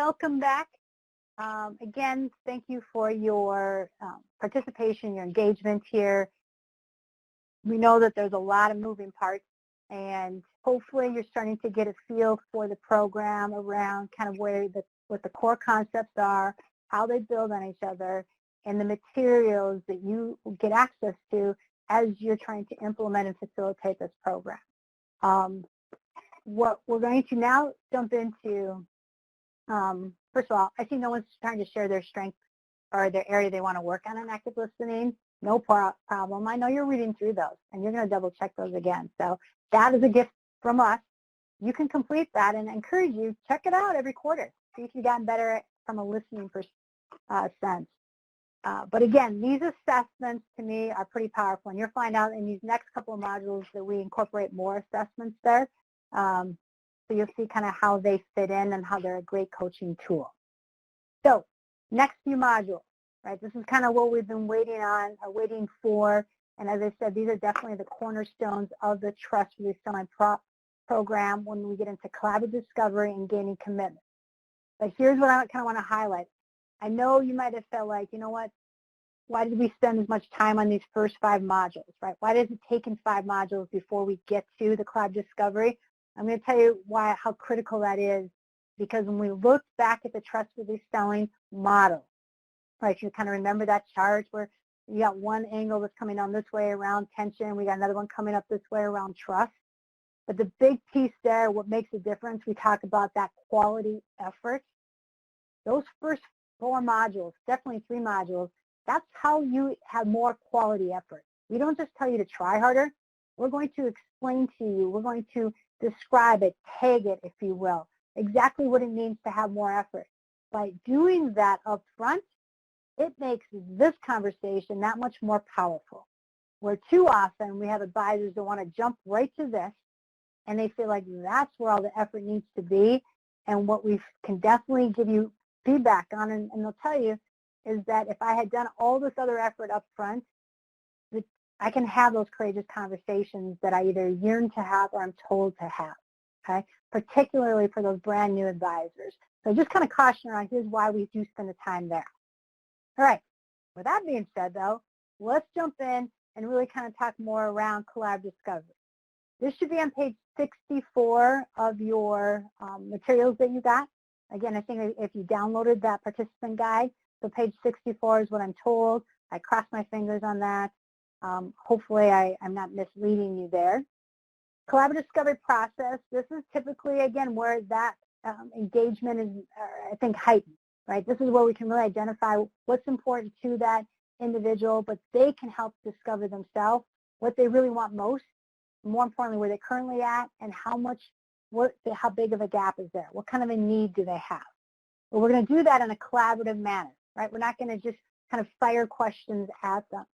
welcome back. Again, thank you for your participation, your engagement here. We know that there's a lot of moving parts, and hopefully you're starting to get a feel for the program around kind of what the core concepts are, how they build on each other, and the materials that you get access to as you're trying to implement and facilitate this program. What we're going to now jump into, first of all, I see no one's trying to share their strength or their area they want to work on in active listening. No problem. I know you're reading through those, and you're going to double check those again. So that is a gift from us. You can complete that, and I encourage you, check it out every quarter. See if you've gotten better from a listening sense. But again, these assessments to me are pretty powerful, and you'll find out in these next couple of modules that we incorporate more assessments there. So you'll see kind of how they fit in and how they're a great coaching tool. So next few modules, right? This is kind of what we've been waiting for. And as I said, these are definitely the cornerstones of the Trust Release Selling program when we get into collaborative discovery and gaining commitment. But here's what I kind of want to highlight. I know you might have felt like, you know what, why did we spend as much time on these first 5 modules, right? Why does it take in 5 modules before we get to the collaborative discovery? I'm going to tell you how critical that is, because when we look back at the Trust Release Selling model, right, you kind of remember that chart where you got one angle that's coming on this way around tension, we got another one coming up this way around trust. But the big piece there, what makes a difference, we talk about that quality effort. Those first 4 modules, definitely 3 modules, that's how you have more quality effort. We don't just tell you to try harder. We're going to explain to you, we're going to describe it, tag it, if you will, exactly what it means to have more effort. By doing that up front, it makes this conversation that much more powerful. Where too often we have advisors that want to jump right to this, and they feel like that's where all the effort needs to be. And what we can definitely give you feedback on, and they'll tell you, is that if I had done all this other effort up front, I can have those courageous conversations that I either yearn to have or I'm told to have, okay? Particularly for those brand new advisors. So just kind of caution around, here's why we do spend the time there. All right, with that being said though, let's jump in and really kind of talk more around collaborative discovery. This should be on page 64 of your materials that you got. Again, I think if you downloaded that participant guide, so page 64 is what I'm told. I cross my fingers on that. Hopefully I'm not misleading you there. Collaborative discovery process, this is typically, again, where that engagement is, I think, heightened, right? This is where we can really identify what's important to that individual, but they can help discover themselves what they really want most, more importantly, where they're currently at, and how big of a gap is there? What kind of a need do they have? Well, we're going to do that in a collaborative manner, right? We're not going to just kind of fire questions at them.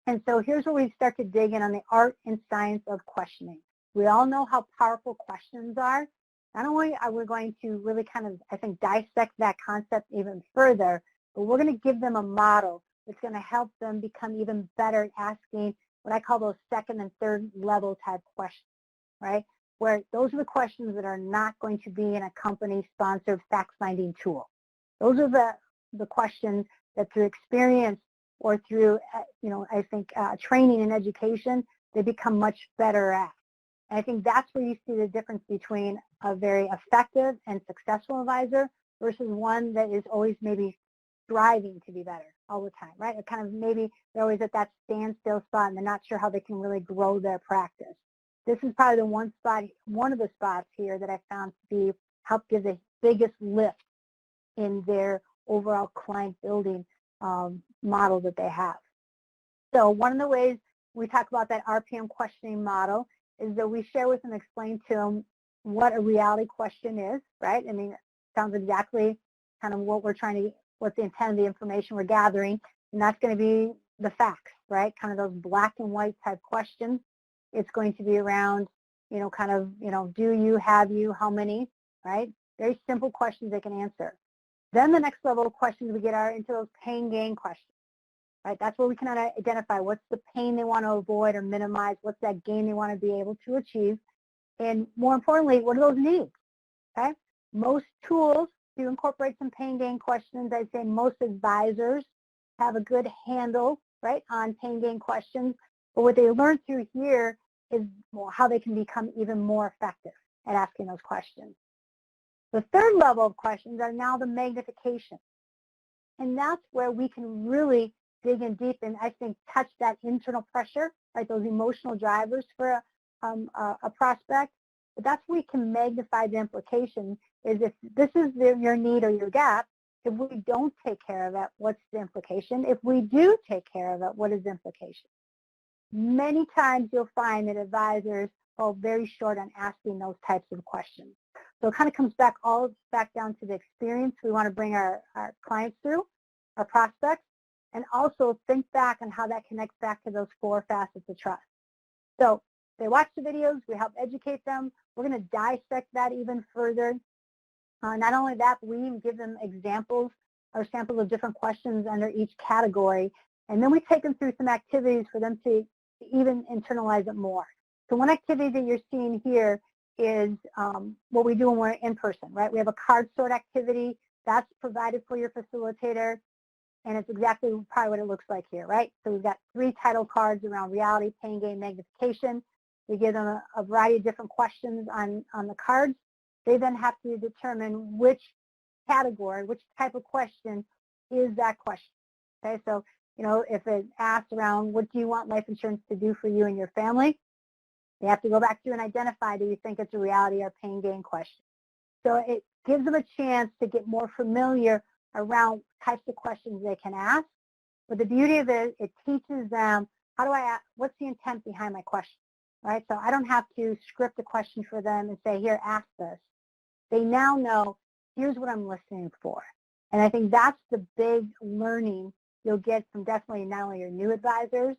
And so here's where we start to dig in on the art and science of questioning. We all know how powerful questions are. Not only are we going to really kind of, I think, dissect that concept even further, but we're going to give them a model that's going to help them become even better at asking what I call those second and third level type questions, right? Where those are the questions that are not going to be in a company-sponsored fact-finding tool. Those are the questions that through experience or through, I think, training and education, they become much better at. And I think that's where you see the difference between a very effective and successful advisor versus one that is always maybe striving to be better all the time, right? Or kind of maybe they're always at that standstill spot and they're not sure how they can really grow their practice. This is probably the one of the spots here that I found to help give the biggest lift in their overall client building model that they have. So one of the ways we talk about that RPM questioning model is that we share with them, explain to them what a reality question is, right? I mean, it sounds exactly kind of what what's the intent of the information we're gathering, and that's going to be the facts, right? Kind of those black and white type questions. It's going to be around, do you, have you, how many, right? Very simple questions they can answer. Then the next level of questions we get are into those pain gain questions, right? That's where we can identify what's the pain they want to avoid or minimize, what's that gain they want to be able to achieve, and more importantly, what are those needs, okay? Most tools to incorporate some pain gain questions. I'd say most advisors have a good handle, right, on pain gain questions. But what they learn through here is how they can become even more effective at asking those questions. The third level of questions are now the magnification. And that's where we can really dig in deep and I think touch that internal pressure, right, those emotional drivers for a prospect. But that's where we can magnify the implication is if this is your need or your gap, if we don't take care of it, what's the implication? If we do take care of it, what is the implication? Many times you'll find that advisors fall very short on asking those types of questions. So it kind of comes back down to the experience we want to bring our clients through, our prospects, and also think back on how that connects back to those 4 facets of trust. So they watch the videos, we help educate them. We're going to dissect that even further. Not only that, but we even give them examples or samples of different questions under each category. And then we take them through some activities for them to even internalize it more. So one activity that you're seeing here is what we do when we're in person, right? We have a card sort activity that's provided for your facilitator, and it's exactly probably what it looks like here, right? So we've got 3 title cards around reality, pain gain, magnification. We give them a variety of different questions on the cards. They then have to determine which category, which type of question is that question. Okay, so, you know, if it asks around what do you want life insurance to do for you and your family, they have to go back through and identify, do you think it's a reality or pain gain question? So it gives them a chance to get more familiar around types of questions they can ask. But the beauty of it, it teaches them, how do I ask, what's the intent behind my question, right? So I don't have to script a question for them and say, here, ask this. They now know, here's what I'm listening for. And I think that's the big learning you'll get from definitely not only your new advisors,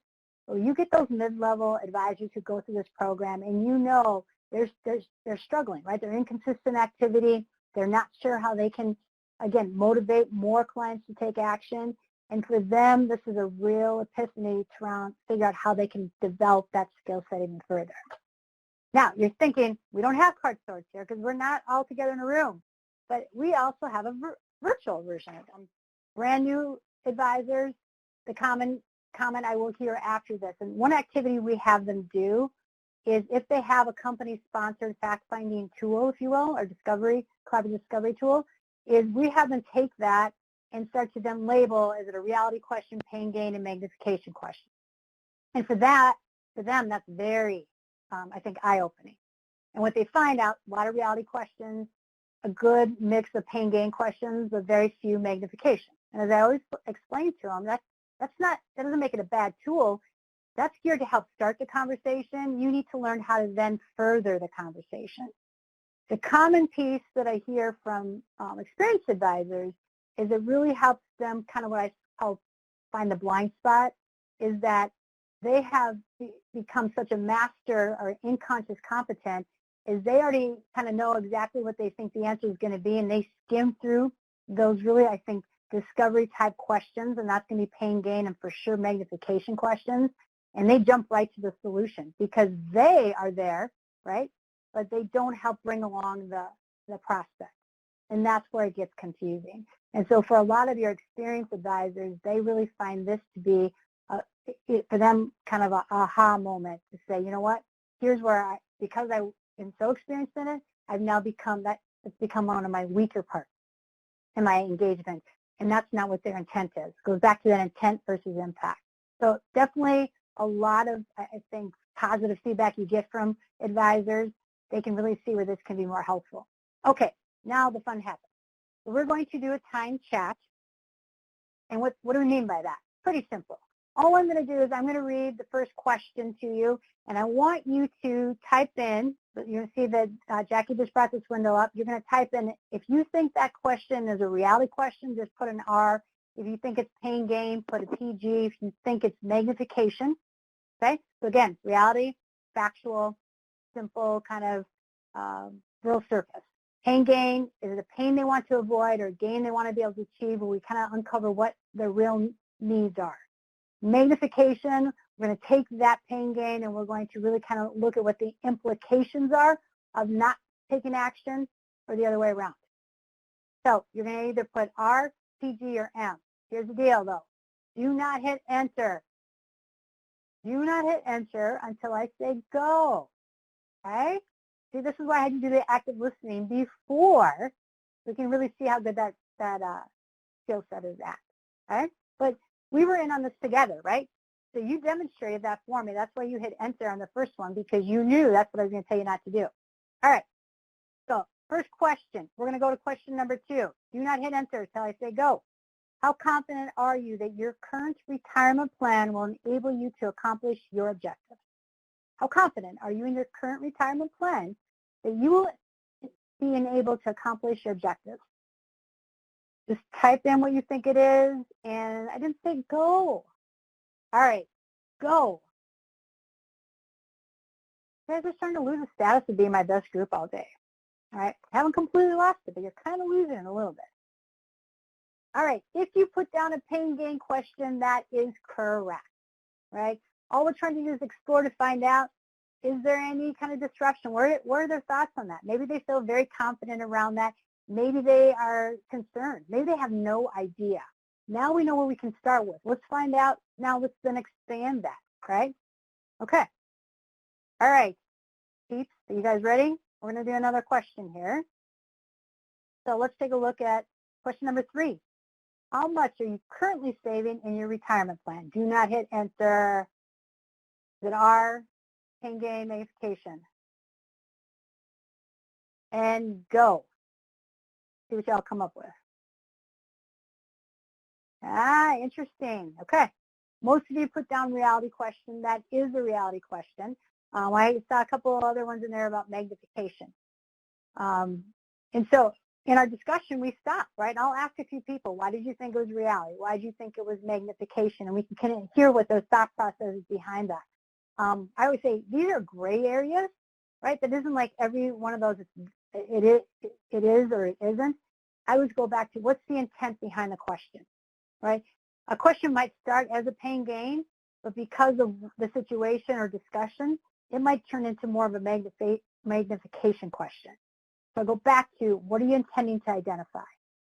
but you get those mid-level advisors who go through this program and you know they're struggling, right? They're inconsistent activity. They're not sure how they can, again, motivate more clients to take action. And for them, this is a real epiphany to figure out how they can develop that skill set even further. Now, you're thinking, we don't have card sorts here because we're not all together in a room. But we also have a virtual version of them. Brand new advisors, the comment I will hear after this. And one activity we have them do is if they have a company-sponsored fact-finding tool, if you will, or collaborative discovery tool, is we have them take that and start to then label, is it a reality question, pain gain, and magnification question. And for them, that's very, I think, eye-opening. And what they find out, a lot of reality questions, a good mix of pain gain questions, but very few magnification. And as I always explain to them, that doesn't make it a bad tool. That's geared to help start the conversation. You need to learn how to then further the conversation. The common piece that I hear from experienced advisors is it really helps them kind of what I call find the blind spot, is that they have become such a master or unconscious competent is they already kind of know exactly what they think the answer is going to be, and they skim through those really, I think, discovery type questions, and that's going to be pain gain and for sure magnification questions, and they jump right to the solution because they are there, right, but they don't help bring along the prospect, and that's where it gets confusing. And so for a lot of your experienced advisors, they really find this to be, for them, kind of an aha moment to say, you know what, here's where because I am so experienced in it, I've now become that, it's become one of my weaker parts in my engagement. And that's not what their intent is. It goes back to that intent versus impact. So definitely a lot of, I think, positive feedback you get from advisors. They can really see where this can be more helpful. Okay, now the fun happens. So we're going to do a timed chat. And what do we mean by that? Pretty simple. All I'm going to do is I'm going to read the first question to you, and I want you to type in, you're going to see that Jackie just brought this window up. You're going to type in, if you think that question is a reality question, just put an R. If you think it's pain gain, put a PG. If you think it's magnification, okay? So again, reality, factual, simple, kind of real surface. Pain gain, is it a pain they want to avoid or gain they want to be able to achieve, where we kind of uncover what their real needs are. Magnification, we're going to take that pain gain and we're going to really kind of look at what the implications are of not taking action or the other way around. So you're going to either put R, PG, or M. Here's the deal, though. Do not hit enter. Do not hit enter until I say go. Okay? See, this is why I had to do the active listening before we can really see how good that skill set is at. Okay? But we were in on this together, right? So you demonstrated that for me. That's why you hit enter on the first one, because you knew that's what I was going to tell you not to do. All right. So first question. We're going to go to question number 2. Do not hit enter until I say go. How confident are you that your current retirement plan will enable you to accomplish your objectives? How confident are you in your current retirement plan that you will be enabled to accomplish your objectives? Just type in what you think it is, and I didn't say go. All right, go. You guys are starting to lose the status of being my best group all day. All right, I haven't completely lost it, but you're kind of losing it a little bit. All right, if you put down a pain gain question, that is correct, right? All we're trying to do is explore to find out, is there any kind of disruption? What are their thoughts on that? Maybe they feel very confident around that. Maybe they are concerned. Maybe they have no idea. Now we know where we can start with. Let's find out. Now let's then expand that, right? Okay. All right, peeps, are you guys ready? We're going to do another question here. So let's take a look at question number 3. How much are you currently saving in your retirement plan? Do not hit enter. Is it R, pain gain, magnification? And go. See what y'all come up with. Ah, interesting. Okay. Most of you put down reality question. That is a reality question. I saw a couple of other ones in there about magnification. And so in our discussion, we stopped, right? I'll ask a few people, why did you think it was reality? Why did you think it was magnification? And we can kind of hear what those thought processes behind that. I always say these are gray areas, right? That isn't like every one of those, it is or it isn't. I always go back to what's the intent behind the question, right? A question might start as a pain gain, but because of the situation or discussion, it might turn into more of a magnification question. So I go back to what are you intending to identify?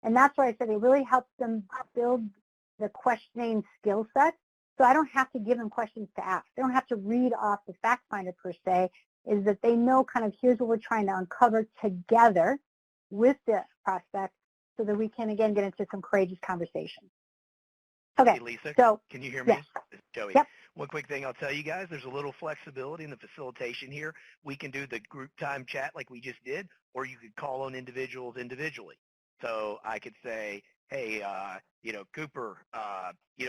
And that's why I said it really helps them build the questioning skill set. So I don't have to give them questions to ask. They don't have to read off the fact finder per se, is that they know kind of here's what we're trying to uncover together with the prospect so that we can, again, get into some courageous conversation. Okay. Hey, Lisa, so, can you hear me? Yes. It's Joey. Yep. One quick thing I'll tell you guys, there's a little flexibility in the facilitation here. We can do the group time chat like we just did, or you could call on individuals individually. So I could say, hey, Cooper,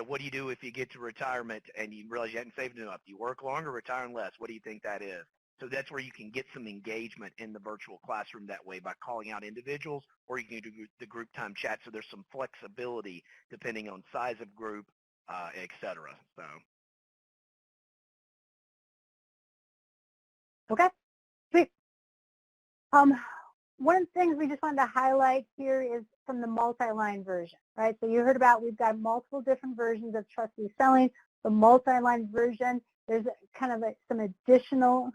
what do you do if you get to retirement and you realize you hadn't saved enough? Do you work longer, retire less? What do you think that is? So that's where you can get some engagement in the virtual classroom that way by calling out individuals, or you can do the group time chat. So there's some flexibility depending on size of group, et cetera. So. Okay, sweet. One of the things we just wanted to highlight here is from the multi-line version, right? So you heard about we've got multiple different versions of trustee selling. The multi-line version, there's kind of some additional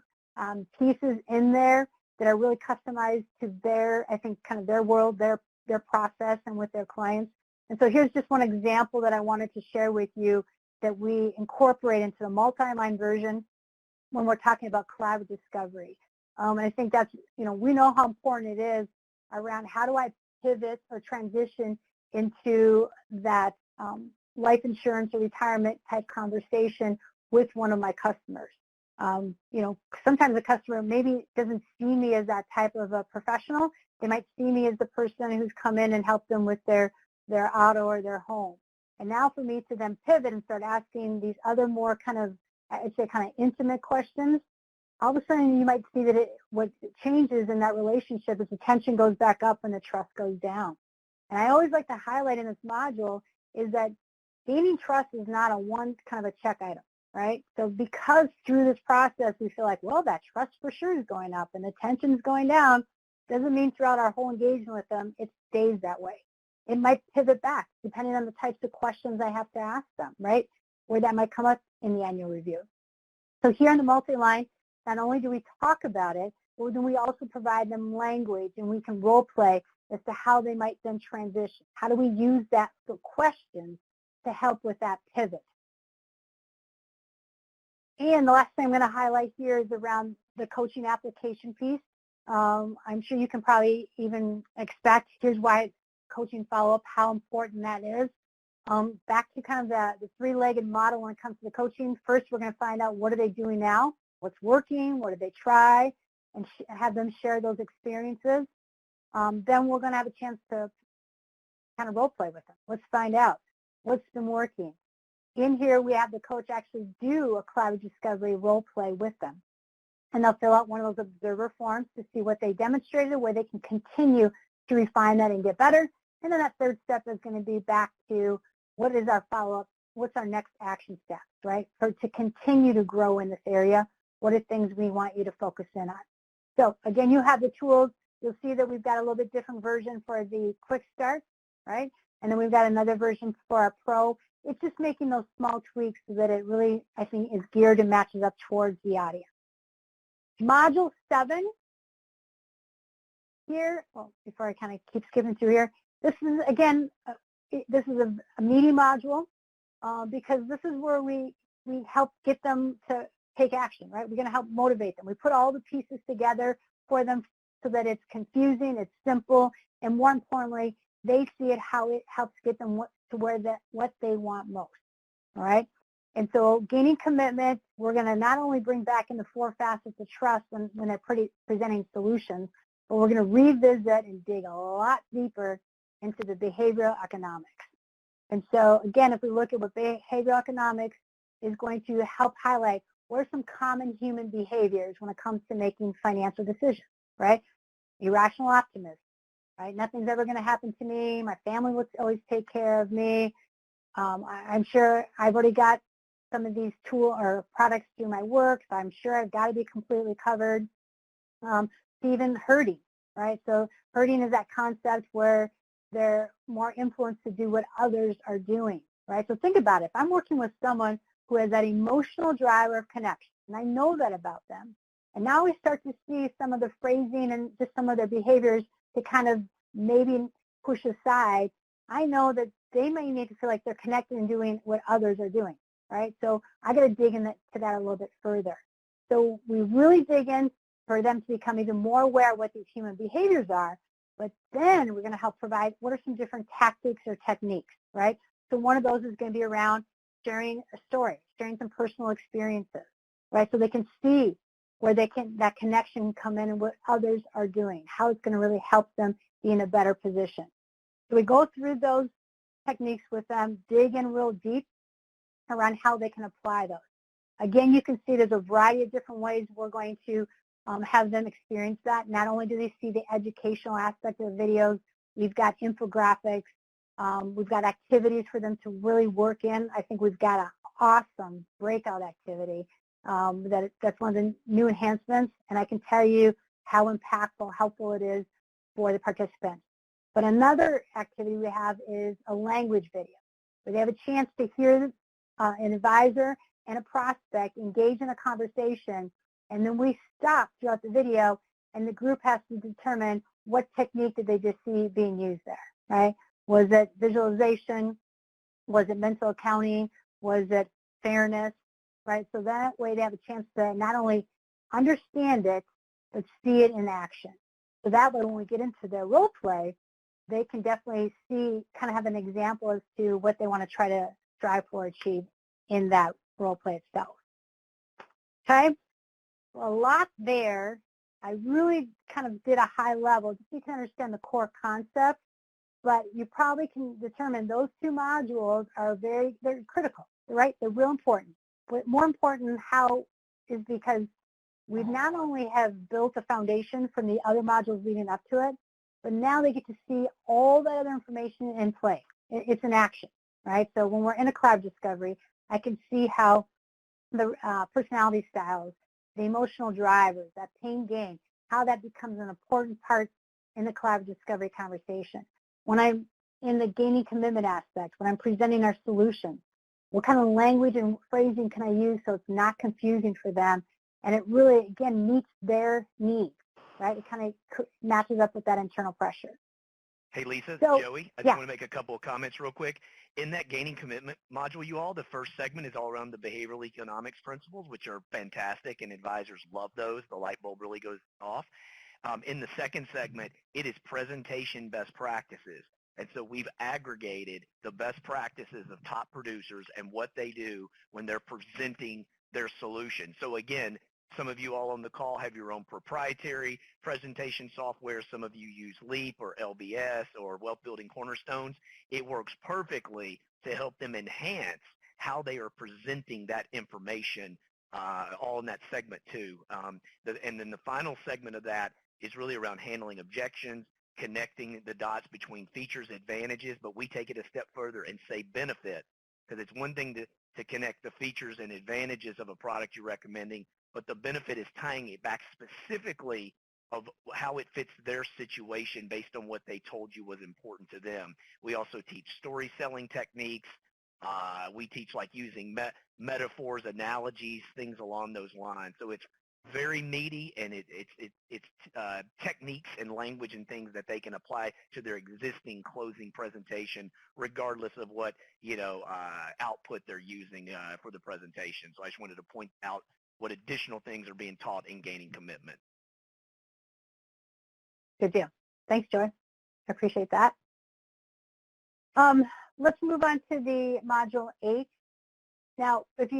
pieces in there that are really customized to their, I think, kind of their world, their process, and with their clients. And so here's just one example that I wanted to share with you that we incorporate into the multi-line version when we're talking about collaborative discovery. And I think that's, we know how important it is around how do I pivot or transition into that life insurance or retirement type conversation with one of my customers. Sometimes the customer maybe doesn't see me as that type of a professional. They might see me as the person who's come in and helped them with their auto or their home. And now for me to then pivot and start asking these other more kind of, I'd say kind of intimate questions, all of a sudden you might see that what changes in that relationship is the tension goes back up and the trust goes down. And I always like to highlight in this module is that gaining trust is not a one kind of a check item, right? So because through this process we feel like, well, that trust for sure is going up and the tension is going down, doesn't mean throughout our whole engagement with them it stays that way. It might pivot back depending on the types of questions I have to ask them, right? Where that might come up in the annual review. So here in the multi-line, not only do we talk about it, but then we also provide them language and we can role play as to how they might then transition. How do we use that question to help with that pivot? And the last thing I'm going to highlight here is around the coaching application piece. I'm sure you can probably even expect, here's why coaching follow-up, how important that is. Back to kind of the three-legged model when it comes to the coaching. First, we're going to find out what are they doing now, what's working, what did they try, and have them share those experiences. Then we're going to have a chance to kind of role play with them. Let's find out what's been working. In here, we have the coach actually do a collaborative discovery role play with them. And they'll fill out one of those observer forms to see what they demonstrated, where they can continue to refine that and get better. And then that third step is going to be back to what is our follow-up, what's our next action steps, right? So to continue to grow in this area, what are things we want you to focus in on? So again, you have the tools. You'll see that we've got a little bit different version for the quick start, right? And then we've got another version for our pro. It's just making those small tweaks so that it really, I think, is geared and matches up towards the audience. Module 7 here, well, before I kind of keep skipping through here, this is, again, this is a meaty module because this is where we help get them to take action, right? We're going to help motivate them. We put all the pieces together for them so that it's confusing, it's simple, and more importantly, they see it how it helps get them to where what they want most, all right? And so gaining commitment, we're going to not only bring back in the 4 facets of trust when they're presenting solutions, but we're going to revisit and dig a lot deeper into the behavioral economics. And so, again, if we look at what behavioral economics is going to help highlight, what are some common human behaviors when it comes to making financial decisions, right? Irrational optimism, right? Nothing's ever going to happen to me. My family will always take care of me. I'm sure I've already got some of these tools or products through my work, so I'm sure I've got to be completely covered. Even herding, right? So herding is that concept where they're more influenced to do what others are doing, right? So think about it. If I'm working with someone who has that emotional driver of connection, and I know that about them, and now we start to see some of the phrasing and just some of their behaviors to kind of maybe push aside, I know that they may need to feel like they're connected and doing what others are doing, right? So I got to dig into that a little bit further. So we really dig in for them to become even more aware of what these human behaviors are, but then we're going to help provide what are some different tactics or techniques, right? So one of those is going to be around sharing a story, sharing some personal experiences, right? So they can see where that connection come in and what others are doing, how it's going to really help them be in a better position. So we go through those techniques with them, dig in real deep around how they can apply those. Again, you can see there's a variety of different ways we're going to have them experience that. Not only do they see the educational aspect of the videos, we've got infographics, we've got activities for them to really work in. I think we've got an awesome breakout activity that's one of the new enhancements, and I can tell you how impactful, helpful it is for the participants. But another activity we have is a language video, where they have a chance to hear an advisor and a prospect engage in a conversation, and then we stop throughout the video, and the group has to determine what technique did they just see being used there, right? Was it visualization? Was it mental accounting? Was it fairness, right? So that way they have a chance to not only understand it, but see it in action. So that way when we get into their role play, they can definitely see, kind of have an example as to what they want to try to strive for, achieve in that role play itself. Okay? Well, a lot there. I really kind of did a high level just so you can understand the core concept, but you probably can determine those 2 modules are they're critical, right? They're real important. But more important how is because we not only have built a foundation from the other modules leading up to it, but now they get to see all that other information in play. It's an action, right? So when we're in a collaborative discovery, I can see how the personality styles, the emotional drivers, that pain gain, how that becomes an important part in the collaborative discovery conversation. When I'm in the gaining commitment aspect, when I'm presenting our solution, what kind of language and phrasing can I use so it's not confusing for them, and it really, again, meets their needs, right? It kind of matches up with that internal pressure. Hey, Lisa, So, Joey, I just yeah, want to make a couple of comments real quick. In that gaining commitment module, you all, the first segment is all around the behavioral economics principles, which are fantastic, and advisors love those. The light bulb really goes off. In the second segment, it is presentation best practices. And so we've aggregated the best practices of top producers and what they do when they're presenting their solution. So again, some of you all on the call have your own proprietary presentation software. Some of you use Leap or LBS or Wealth Building Cornerstones. It works perfectly to help them enhance how they are presenting that information, all in that segment too. And then the final segment of that is really around handling objections, connecting the dots between features, advantages, but we take it a step further and say benefit, because it's one thing to connect the features and advantages of a product you're recommending, but the benefit is tying it back specifically of how it fits their situation based on what they told you was important to them. We also teach story selling techniques. We teach like using metaphors, analogies, things along those lines. So it's very meaty, and it's techniques and language and things that they can apply to their existing closing presentation, regardless of what output they're using for the presentation. So I just wanted to point out what additional things are being taught in gaining commitment. good deal. Thanks, Joy. I appreciate that. Let's move on to the module 8. Now, if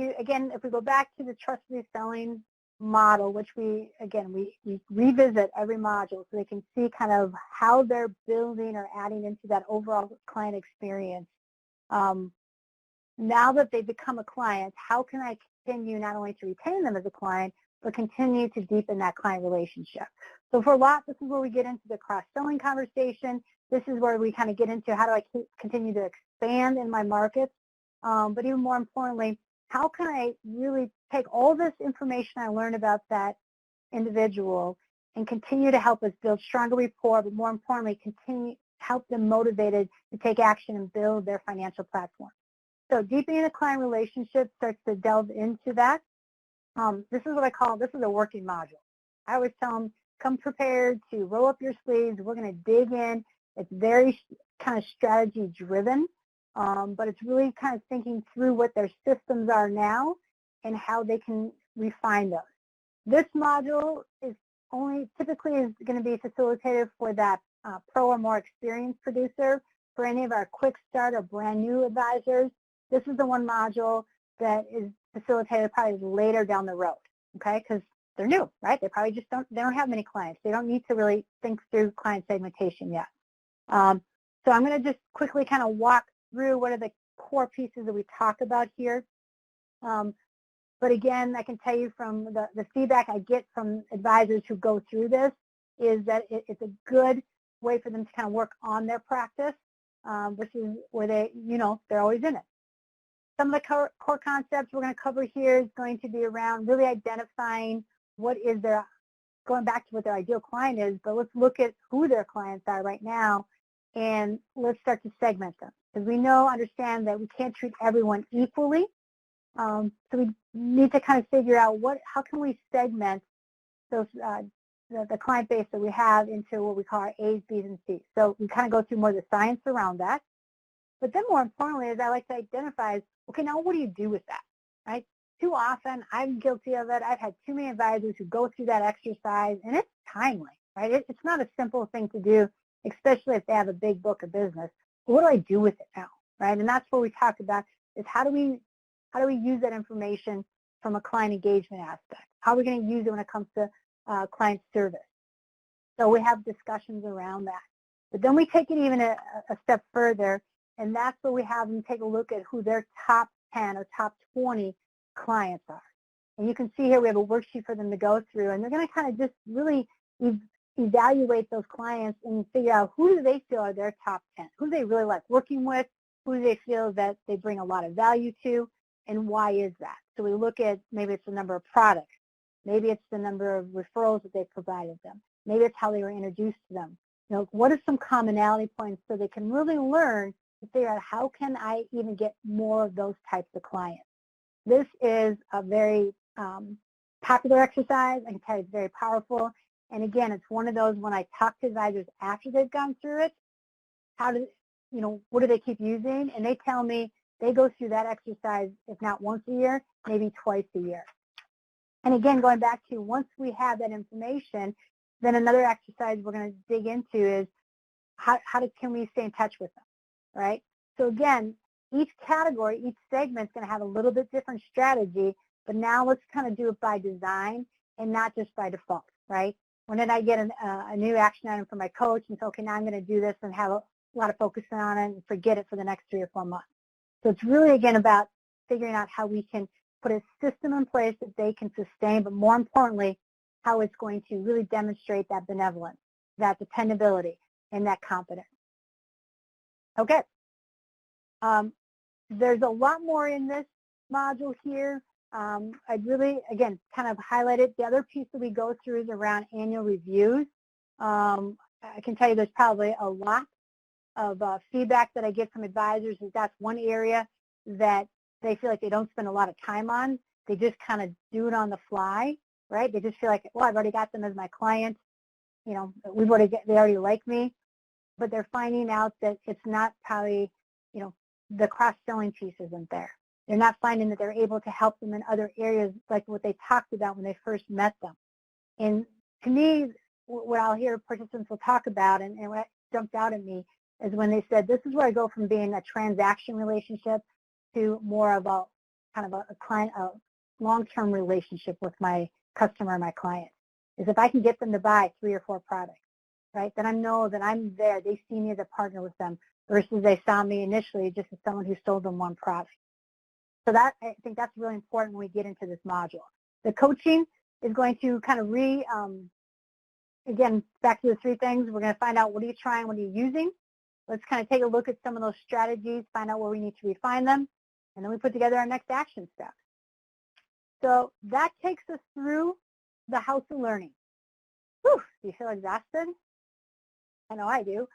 we go back to the trustworthy selling model, which we revisit every module so they can see kind of how they're building or adding into that overall client experience. Now that they become a client, how can I continue not only to retain them as a client, but continue to deepen that client relationship? So for a lot, this is where we get into the cross-selling conversation. This is where we kind of get into how do I continue to expand in my markets, but even more importantly, how can I really take all this information I learned about that individual and continue to help us build stronger rapport, but more importantly, continue help them motivated to take action and build their financial platform. So deepening the client relationship starts to delve into that. This is what I call, this is a working module. I always tell them, come prepared to roll up your sleeves. We're going to dig in. It's very kind of strategy driven. But it's really kind of thinking through what their systems are now and how they can refine those. This module is typically going to be facilitated for that pro or more experienced producer. For any of our quick start or brand new advisors, this is the one module that is facilitated probably later down the road, okay? Because they're new, right? They probably just don't have many clients. They don't need to really think through client segmentation yet. So I'm going to just quickly kind of walk through what are the core pieces that we talk about here. But again, I can tell you from the feedback I get from advisors who go through this is that it's a good way for them to kind of work on their practice versus where they're always in it. Some of the core concepts we're going to cover here is going to be around really identifying what is going back to what their ideal client is, but let's look at who their clients are right now and let's start to segment them. Because we understand that we can't treat everyone equally. So we need to kind of figure out how can we segment those the client base that we have into what we call our A's, B's, and C's. So we kind of go through more of the science around that. But then more importantly, as I like to identify, okay, now what do you do with that, right? Too often, I'm guilty of it. I've had too many advisors who go through that exercise, and it's timely, right? It's not a simple thing to do, especially if they have a big book of business. What do I do with it now, right? And that's what we talked about is how do we use that information from a client engagement aspect? How are we going to use it when it comes to client service? So we have discussions around that. But then we take it even a step further, and that's where we have them take a look at who their top 10 or top 20 clients are. And you can see here we have a worksheet for them to go through, and they're going to kind of just really evaluate those clients and figure out who do they feel are their top 10, who they really like working with, who do they feel that they bring a lot of value to, and why is that? So we look at maybe it's the number of products, maybe it's the number of referrals that they've provided them, maybe it's how they were introduced to them. What are some commonality points so they can really learn to figure out how can I even get more of those types of clients. This is a very popular exercise. I can tell you it's very powerful. And again, it's one of those when I talk to advisors after they've gone through it, how do, what do they keep using? And they tell me they go through that exercise, if not once a year, maybe twice a year. And again, going back to once we have that information, then another exercise we're going to dig into is can we stay in touch with them, right? So again, each category, each segment is going to have a little bit different strategy, but now let's kind of do it by design and not just by default, right? When did I get a new action item from my coach and say, okay, now I'm going to do this and have a lot of focus on it and forget it for the next 3 or 4 months. So it's really, again, about figuring out how we can put a system in place that they can sustain, but more importantly, how it's going to really demonstrate that benevolence, that dependability, and that competence. Okay. There's a lot more in this module here. I'd really, again, kind of highlight it. The other piece that we go through is around annual reviews. I can tell you there's probably a lot of feedback that I get from advisors is that's one area that they feel like they don't spend a lot of time on. They just kind of do it on the fly, right? They just feel like, well, I've already got them as my client. They already like me. But they're finding out that it's not probably, the cross-selling piece isn't there. They're not finding that they're able to help them in other areas like what they talked about when they first met them. And to me, what I'll hear participants will talk about and what jumped out at me is when they said, this is where I go from being a transaction relationship to more of a kind of a client, a long-term relationship with my customer, my client, is if I can get them to buy 3 or 4 products, right, then I know that I'm there. They see me as a partner with them versus they saw me initially just as someone who sold them one product. So I think that's really important when we get into this module. The coaching is going to kind of again, back to the 3 things. We're going to find out what are you trying, what are you using. Let's kind of take a look at some of those strategies, find out where we need to refine them, and then we put together our next action step. So that takes us through the house of learning. Whew, do you feel exhausted? I know I do.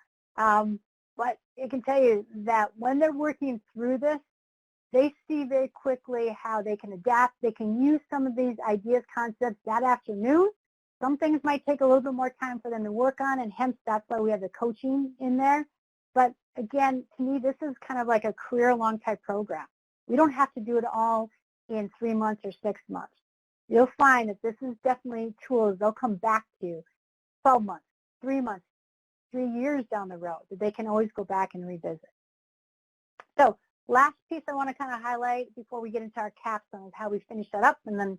But I can tell you that when they're working through this, they see very quickly how they can adapt. They can use some of these ideas, concepts that afternoon. Some things might take a little bit more time for them to work on, and hence that's why we have the coaching in there. But again, to me, this is kind of like a career-long type program. We don't have to do it all in 3 months or 6 months. You'll find that this is definitely tools they'll come back to 12 months, 3 months, 3 years down the road that they can always go back and revisit. So last piece I want to kind of highlight before we get into our capstone is how we finish that up, and then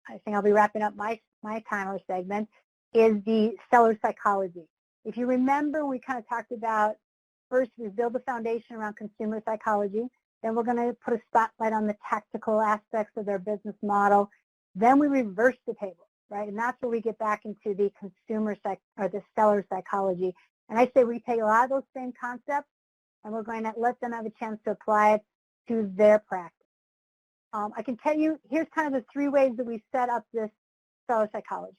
I think I'll be wrapping up my timer segment, is the Cellular Psychology. If you remember, we kind of talked about first we build the foundation around consumer psychology, then we're going to put a spotlight on the tactical aspects of their business model, then we reverse the table, right? And that's where we get back into the the Cellular Psychology. And I say we take a lot of those same concepts and we're going to let them have a chance to apply it to their practice. I can tell you, here's kind of the 3 ways that we set up this Cellular Psychology.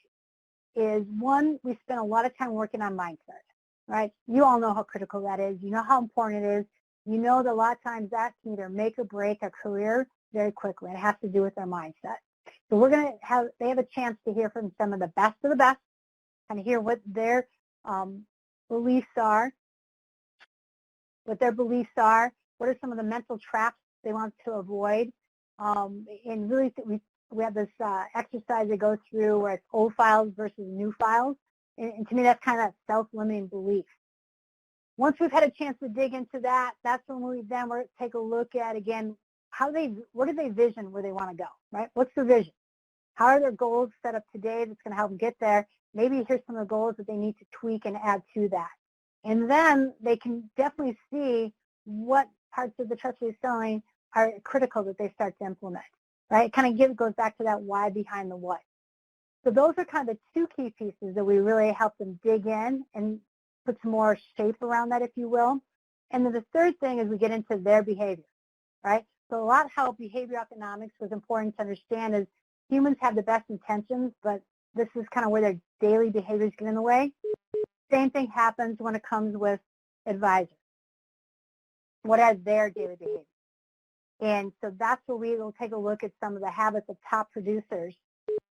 Is 1, we spend a lot of time working on mindset, right? You all know how critical that is. You know how important it is. You know that a lot of times that can either make or break a career very quickly. It has to do with their mindset. So we're going to they have a chance to hear from some of the best, kind of hear what their beliefs are, what are some of the mental traps they want to avoid. And really, we have this exercise that goes through where it's old files versus new files. And to me, that's kind of self-limiting belief. Once we've had a chance to dig into that, that's when we then take a look at, again, what do they vision where they want to go, right? What's their vision? How are their goals set up today that's going to help them get there? Maybe here's some of the goals that they need to tweak and add to that. And then they can definitely see what parts of the trust they're selling are critical that they start to implement, right? It kind of goes back to that why behind the what. So those are kind of the 2 key pieces that we really help them dig in and put some more shape around that, if you will. And then the 3rd thing is we get into their behavior, right? So a lot how behavior economics was important to understand is humans have the best intentions, but this is kind of where their daily behaviors get in the way. Same thing happens when it comes with advisors. What are their daily behaviors? And so that's where we will take a look at some of the habits of top producers,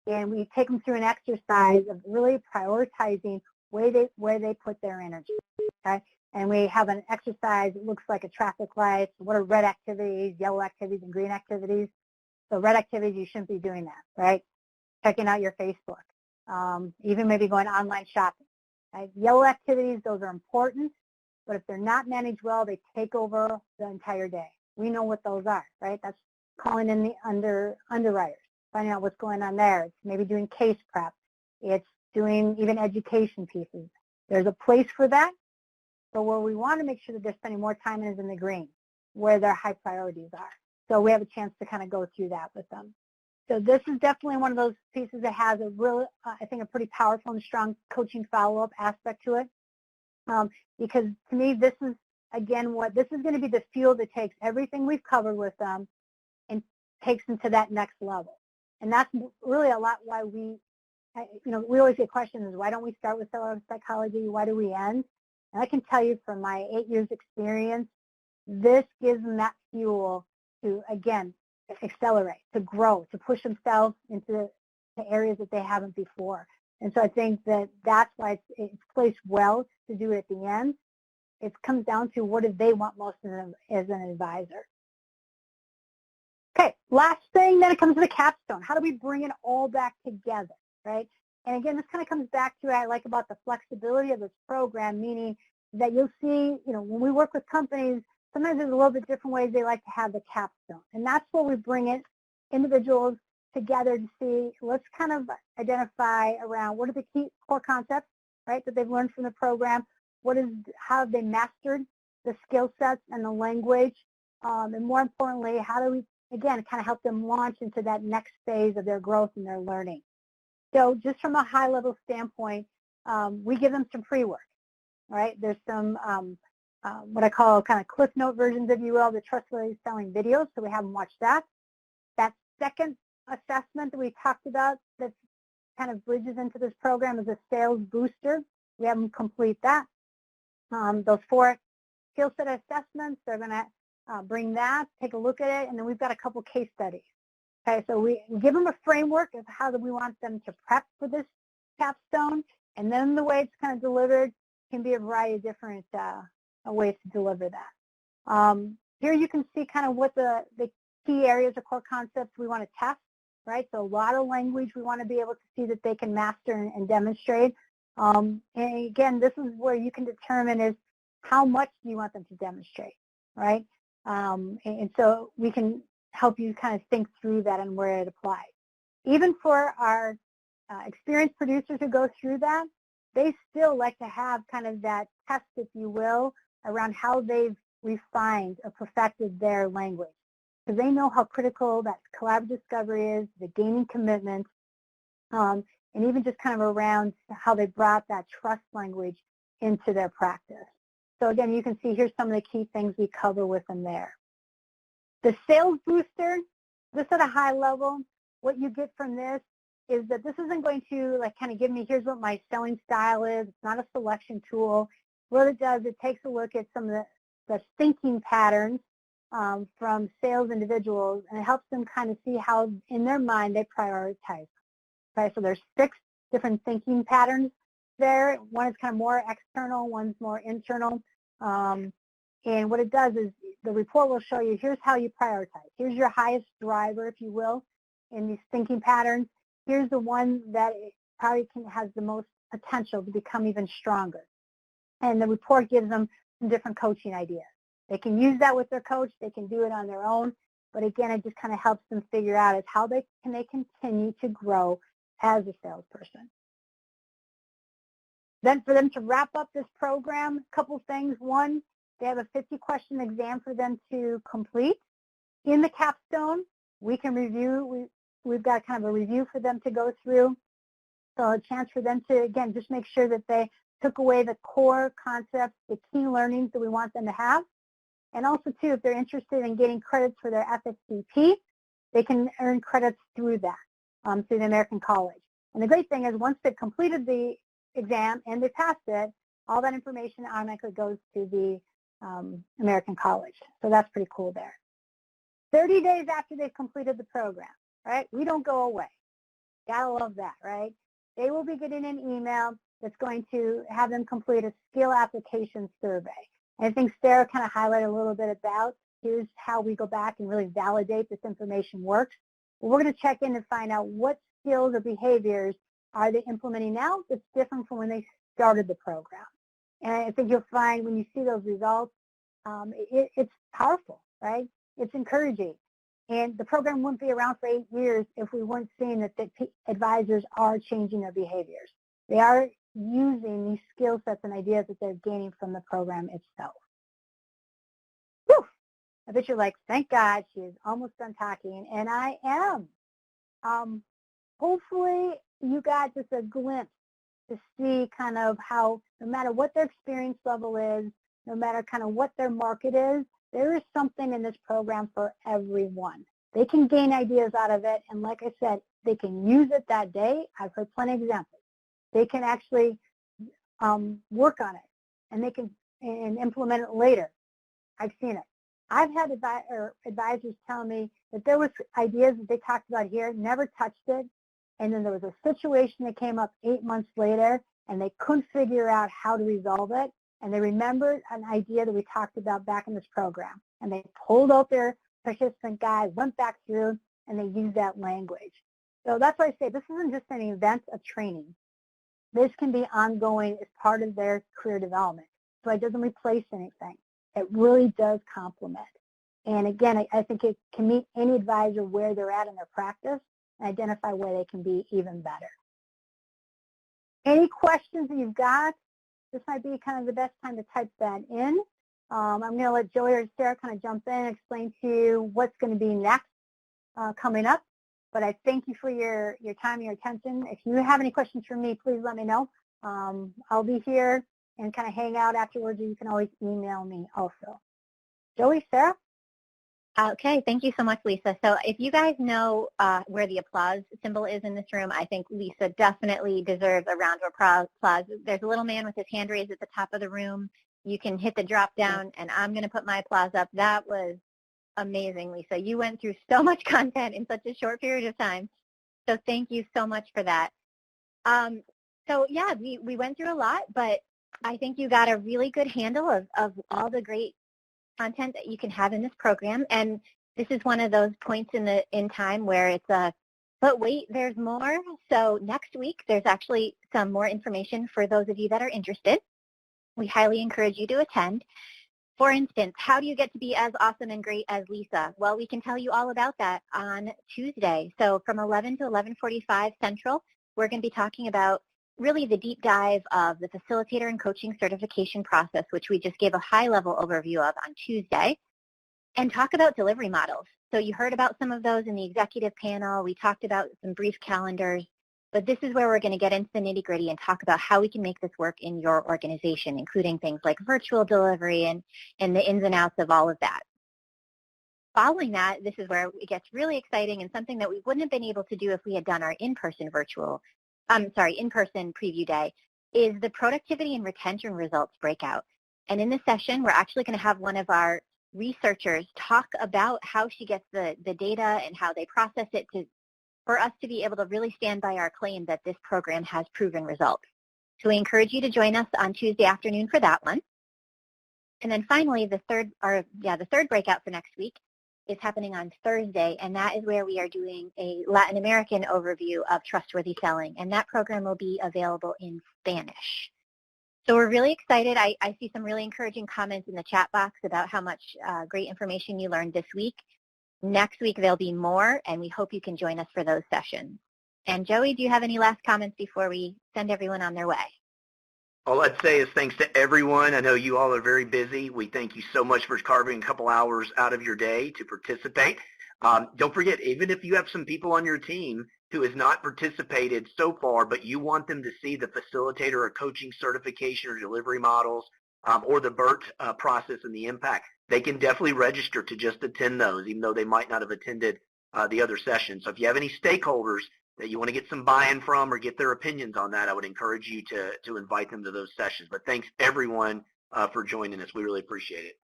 and we take them through an exercise of really prioritizing where they put their energy. Okay? and we have an exercise that looks like a traffic light. What are red activities, yellow activities, and green activities? So red activities, you shouldn't be doing that, right? Checking out your Facebook, even maybe going online shopping. Right? Yellow activities, those are important, but if they're not managed well, they take over the entire day. We know what those are, right? That's calling in the underwriters, finding out what's going on there. It's maybe doing case prep. It's doing even education pieces. There's a place for that, but where we want to make sure that they're spending more time is in the green, where their high priorities are. So we have a chance to kind of go through that with them. So this is definitely one of those pieces that has a real, I think, a pretty powerful and strong coaching follow-up aspect to it. Because to me, this is, again, this is going to be the fuel that takes everything we've covered with them and takes them to that next level. And that's really a lot why we always get questions, why don't we start with cellular psychology? Why do we end? And I can tell you from my 8 years experience, this gives them that fuel to, again, accelerate, to grow, to push themselves into the areas that they haven't before. And so I think that that's why it's placed well to do it at the end. It comes down to what do they want most as an advisor. Okay, last thing, then it comes to the capstone. How do we bring it all back together, right? And again, this kind of comes back to what I like about the flexibility of this program, meaning that you'll see, when we work with companies, sometimes there's a little bit different ways they like to have the capstone. And that's where we bring it, individuals together to see, let's kind of identify around what are the key core concepts, right, that they've learned from the program, how have they mastered the skill sets and the language, and more importantly, how do we, again, kind of help them launch into that next phase of their growth and their learning. So just from a high level standpoint, we give them some pre-work, right? There's some what I call kind of cliff note versions, if you will, the trustworthy selling videos, so we have them watch that. That second assessment that we talked about that kind of bridges into this program is a sales booster. We have them complete that. Those 4 skill set assessments, they're going to bring that, take a look at it, and then we've got a couple case studies. Okay, so we give them a framework of how we want them to prep for this capstone, and then the way it's kind of delivered can be a variety of different ways to deliver that. Here you can see kind of what the key areas of core concepts we want to test, right? So a lot of language we want to be able to see that they can master and demonstrate. And again, this is where you can determine is how much do you want them to demonstrate, right? And so we can help you kind of think through that and where it applies. Even for our experienced producers who go through that, they still like to have kind of that test, if you will, around how they've refined or perfected their language. Because they know how critical that collaborative discovery is, the gaining commitment, and even just kind of around how they brought that trust language into their practice. So again, you can see here's some of the key things we cover with them there. The sales booster, this at a high level, what you get from this is that this isn't going to like kind of give me, here's what my selling style is. It's not a selection tool. What it does, it takes a look at some of the thinking patterns from sales individuals, and it helps them kind of see how in their mind they prioritize. Okay, so there's 6 different thinking patterns there. One is kind of more external, one's more internal. And what it does is the report will show you, here's how you prioritize. Here's your highest driver, if you will, in these thinking patterns. Here's the one that probably has the most potential to become even stronger. And the report gives them some different coaching ideas. They can use that with their coach. They can do it on their own. But again, it just kind of helps them figure out is how they continue to grow as a salesperson. Then for them to wrap up this program, a couple things. One, they have a 50-question exam for them to complete. In the capstone, we can review. We've got kind of a review for them to go through. So a chance for them to, again, just make sure that they took away the core concepts, the key learnings that we want them to have. And also, too, if they're interested in getting credits for their FSCP, they can earn credits through that, through the American College. And the great thing is once they've completed the exam and they passed it, all that information automatically goes to the American College. So that's pretty cool there. 30 days after they've completed the program, right? We don't go away. Gotta love that, right? they will be getting an email that's going to have them complete a skill application survey. And I think Sarah kind of highlighted a little bit about here's how we go back and really validate this information works. But we're going to check in to find out what skills or behaviors are they implementing now that's different from when they started the program. And I think you'll find when you see those results, it's powerful, right? It's encouraging. And the program wouldn't be around for 8 years if we weren't seeing that the advisors are changing their behaviors. They are using these skill sets and ideas that they're gaining from the program itself. Whew. I bet you're like, thank God she is almost done talking, and I am. Hopefully you got just a glimpse to see kind of how no matter what their experience level is, no matter kind of what their market is, there is something in this program for everyone. They can gain ideas out of it, and like I said, they can use it that day. I've heard plenty of examples. They can actually work on it, and they can implement it later. I've seen it. I've had advisors tell me that there was ideas that they talked about here, never touched it, and then there was a situation that came up 8 months later, and they couldn't figure out how to resolve it, and they remembered an idea that we talked about back in this program, and they pulled out their participant guide, went back through, and they used that language. So that's why I say this isn't just an event of training. This can be ongoing as part of their career development. So it doesn't replace anything. It really does complement. And again, I think it can meet any advisor where they're at in their practice and identify where they can be even better. Any questions that you've got? This might be kind of the best time to type that in. I'm going to let Joey or Sarah kind of jump in and explain to you what's going to be next coming up. But I thank you for your time and your attention. If you have any questions for me, please let me know. I'll be here and kind of hang out afterwards, or you can always email me also. Joey, Sarah? Okay, thank you so much, Lisa. So if you guys know where the applause symbol is in this room, I think Lisa definitely deserves a round of applause. There's a little man with his hand raised at the top of the room. You can hit the drop down, and I'm going to put my applause up. That was amazing, Lisa. You went through so much content in such a short period of time. So thank you so much for that. So yeah, we went through a lot, but I think you got a really good handle of all the great content that you can have in this program. And this is one of those points in time where it's but wait, there's more. So next week, there's actually some more information for those of you that are interested. We highly encourage you to attend. For instance, how do you get to be as awesome and great as Lisa? Well, we can tell you all about that on Tuesday. So from 11 to 11:45 Central, we're going to be talking about really the deep dive of the facilitator and coaching certification process, which we just gave a high-level overview of on Tuesday, and talk about delivery models. So you heard about some of those in the executive panel. We talked about some brief calendars, but this is where we're going to get into the nitty-gritty and talk about how we can make this work in your organization, including things like virtual delivery and the ins and outs of all of that. Following that, this is where it gets really exciting and something that we wouldn't have been able to do if we had done our in-person preview day, is the productivity and retention results breakout. And in this session, we're actually going to have one of our researchers talk about how she gets the data and how they process it for us to be able to really stand by our claim that this program has proven results. So we encourage you to join us on Tuesday afternoon for that one. And then finally, the third breakout for next week is happening on Thursday, and that is where we are doing a Latin American overview of trustworthy selling, and that program will be available in Spanish. So we're really excited. I see some really encouraging comments in the chat box about how much great information you learned this week. Next week there'll be more, and we hope you can join us for those sessions. And Joey, do you have any last comments before we send everyone on their way? All I'd say is thanks to everyone. I know you all are very busy. We thank you so much for carving a couple hours out of your day to participate. Don't forget, even if you have some people on your team who has not participated so far, but you want them to see the facilitator or coaching certification or delivery models or the BERT process and the impact, they can definitely register to just attend those, even though they might not have attended the other sessions. So if you have any stakeholders that you want to get some buy-in from or get their opinions on that, I would encourage you to invite them to those sessions. But thanks, everyone, for joining us. We really appreciate it.